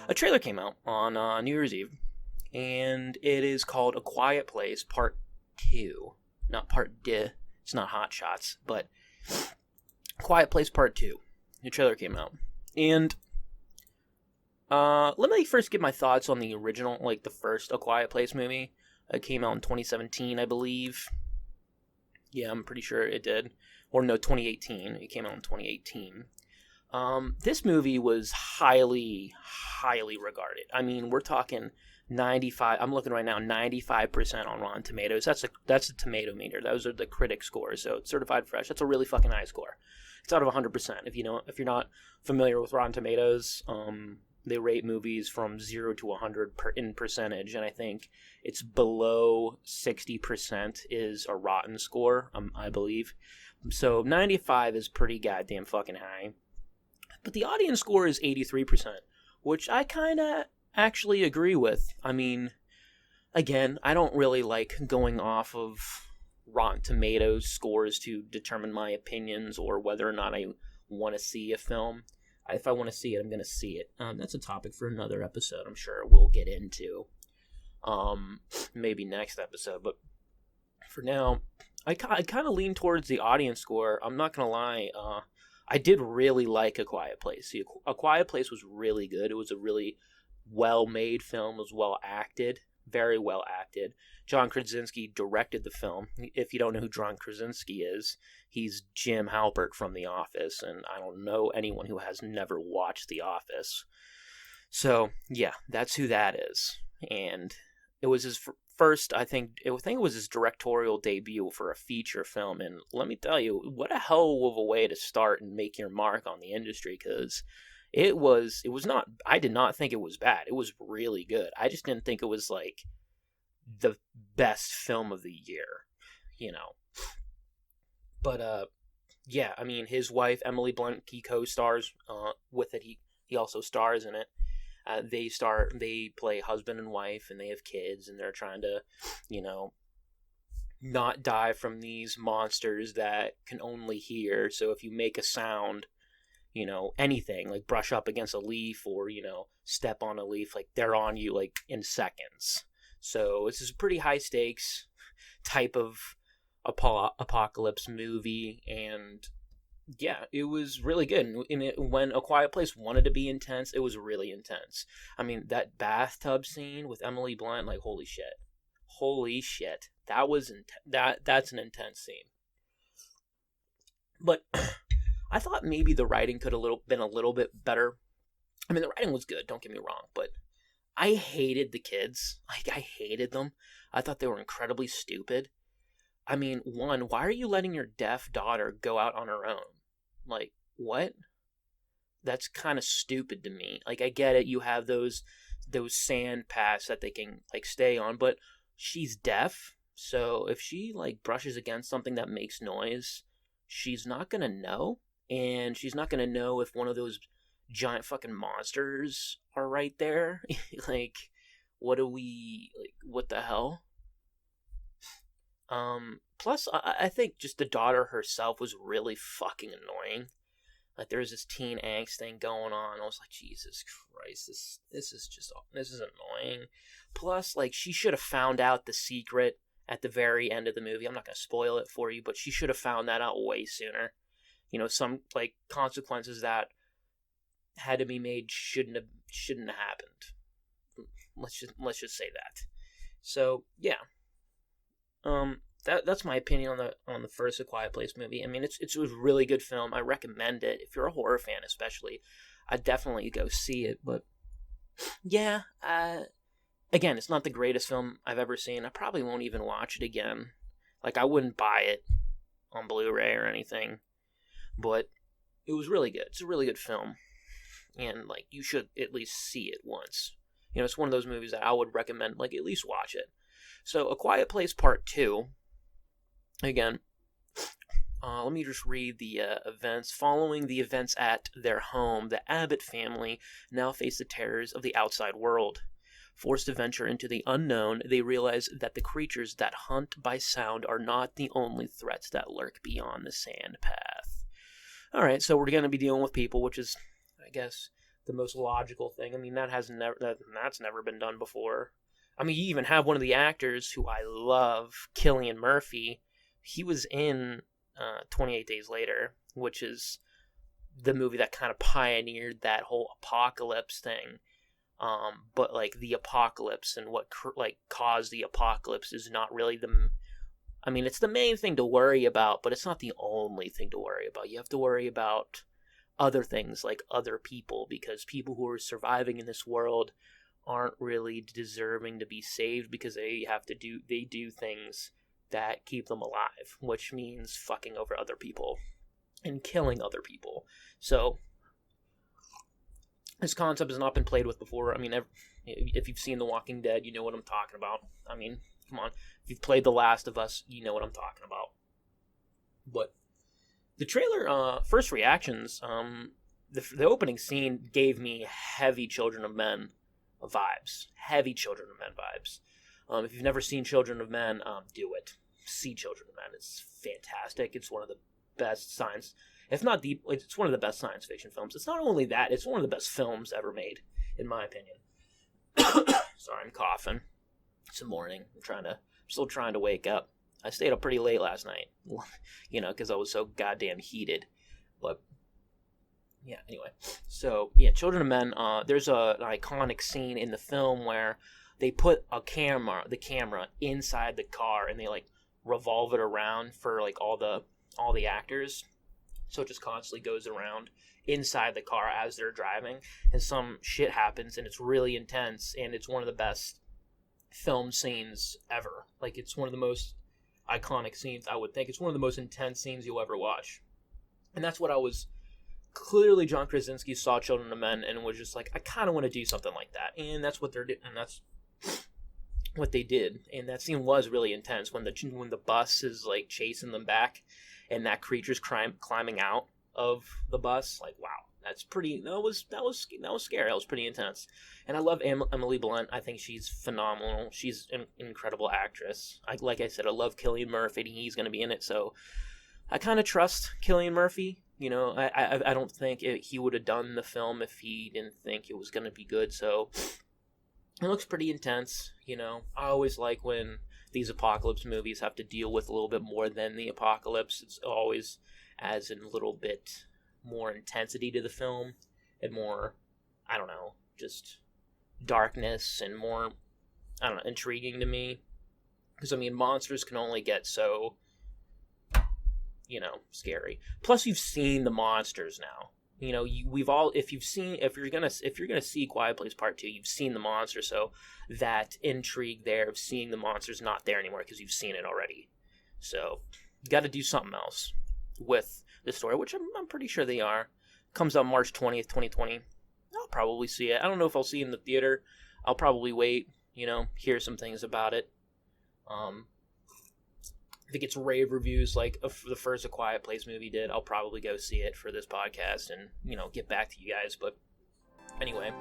a trailer came out on New Year's Eve, and it is called A Quiet Place Part 2. Not Part D. It's not Hot Shots, but Quiet Place Part 2. The trailer came out. And let me first give my thoughts on the original, like the first A Quiet Place movie. It came out in 2017, I believe. Yeah, I'm pretty sure it did. Or no, 2018. It came out in 2018. This movie was highly, highly regarded. I mean, we're talking 95. I'm looking right now, 95% on Rotten Tomatoes. That's a tomato meter. Those are the critic scores. So it's certified fresh. That's a really fucking high score. It's out of 100%. If you're not familiar with Rotten Tomatoes, they rate movies from 0 to 100 in percentage, and I think it's below 60% is a rotten score, I believe. So 95 is pretty goddamn fucking high. But the audience score is 83%, which I kind of actually agree with. I mean, again, I don't really like going off of Rotten Tomatoes scores to determine my opinions or whether or not I want to see a film. If I want to see it, I'm going to see it. That's a topic for another episode, I'm sure we'll get into. Maybe next episode. But for now, I kind of lean towards the audience score. I'm not going to lie. I did really like A Quiet Place. See, A Quiet Place was really good. It was a really well-made film. It was well-acted. Very well-acted. John Krasinski directed the film. If you don't know who John Krasinski is, he's Jim Halpert from The Office, and I don't know anyone who has never watched The Office. So, yeah, that's who that is. And it was his first, I think it was his directorial debut for a feature film, and let me tell you, what a hell of a way to start and make your mark on the industry, because it was not, I did not think it was bad. It was really good. I just didn't think it was, like, the best film of the year, you know. But, yeah, I mean, his wife, Emily Blunt, he co-stars with it. He also stars in it. They play husband and wife, and they have kids, and they're trying to, you know, not die from these monsters that can only hear. So if you make a sound, you know, anything, like brush up against a leaf or, you know, step on a leaf, like they're on you like in seconds. So this is a pretty high stakes type of apocalypse movie, and yeah, it was really good. And when A Quiet Place wanted to be intense, it was really intense. I mean, that bathtub scene with Emily Blunt, like, holy shit, that was that's an intense scene. But I thought maybe the writing could have been a little bit better. I mean, the writing was good, don't get me wrong, but I hated the kids. Like, I hated them. I thought they were incredibly stupid. I mean, one, why are you letting your deaf daughter go out on her own? Like, what? That's kind of stupid to me. Like, I get it, you have those sand paths that they can, like, stay on, but she's deaf, so if she, like, brushes against something that makes noise, she's not gonna know, and she's not gonna know if one of those giant fucking monsters are right there. Like, what the hell? Plus, I think just the daughter herself was really fucking annoying. Like, there was this teen angst thing going on. I was like, Jesus Christ, this is annoying. Plus, like, she should have found out the secret at the very end of the movie. I'm not gonna spoil it for you, but she should have found that out way sooner. You know, some, like, consequences that had to be made shouldn't have happened. Let's just say that. So, yeah. That's my opinion on the first A Quiet Place movie. I mean, it's a really good film. I recommend it. If you're a horror fan, especially, I'd definitely go see it. But yeah, again, it's not the greatest film I've ever seen. I probably won't even watch it again. Like, I wouldn't buy it on Blu-ray or anything. But it was really good. It's a really good film, and, like, you should at least see it once. You know, it's one of those movies that I would recommend, like, at least watch it. So, A Quiet Place Part 2, again, let me just read the events. Following the events at their home, the Abbott family now face the terrors of the outside world. Forced to venture into the unknown, they realize that the creatures that hunt by sound are not the only threats that lurk beyond the sand path. Alright, so we're going to be dealing with people, which is, I guess, the most logical thing. I mean, that's never been done before. I mean, you even have one of the actors who I love, Cillian Murphy. He was in 28 Days Later, which is the movie that kind of pioneered that whole apocalypse thing. But like the apocalypse and what like caused the apocalypse is not really I mean, it's the main thing to worry about, but it's not the only thing to worry about. You have to worry about other things like other people, because people who are surviving in this world aren't really deserving to be saved, because they do things that keep them alive, which means fucking over other people and killing other people. So this concept has not been played with before. I mean, if you've seen The Walking Dead, you know what I'm talking about. I mean, come on. If you've played The Last of Us, you know what I'm talking about. But the trailer, first reactions, the opening scene gave me heavy Children of Men vibes. Heavy Children of Men vibes. If you've never seen Children of Men, do it. See Children of Men. It's fantastic. It's one of the best science, if not it's one of the best science fiction films. It's not only that, it's one of the best films ever made, in my opinion. Sorry, I'm coughing. It's the morning. I'm still trying to wake up. I stayed up pretty late last night, because I was so goddamn heated. But yeah, anyway. So yeah, Children of Men. There's an iconic scene in the film where they put the camera inside the car, and they like revolve it around for like all the actors. So it just constantly goes around inside the car as they're driving, and some shit happens, and it's really intense, and it's one of the best film scenes ever. Like, it's one of the most iconic scenes, I would think. It's one of the most intense scenes you'll ever watch. And that's what clearly John Krasinski saw Children of Men and was just like, I kind of want to do something like that. And that's what that's what they did. And that scene was really intense when the bus is like chasing them back, and that creature's climbing out of the bus. Like, wow, that was scary. That was pretty intense. And I love Emily Blunt. I think she's phenomenal. She's an incredible actress. Like I said, I love Cillian Murphy, and he's going to be in it. So I kind of trust Cillian Murphy. I don't think he would have done the film if he didn't think it was going to be good. So it looks pretty intense. I always like when these apocalypse movies have to deal with a little bit more than the apocalypse. It's always adds in a little bit more intensity to the film and more, I don't know, just darkness and more, I don't know, intriguing to me. Because, I mean, monsters can only get so, scary. Plus, you've seen the monsters now. If you're gonna see Quiet Place Part 2, you've seen the monster, so that intrigue there of seeing the monster's not there anymore because you've seen it already. So, you got to do something else with the story, which I'm pretty sure they are. Comes out March 20th, 2020. I'll probably see it. I don't know if I'll see it in the theater. I'll probably wait, hear some things about it. If it gets rave reviews like the first A Quiet Place movie did, I'll probably go see it for this podcast and, get back to you guys. But anyway.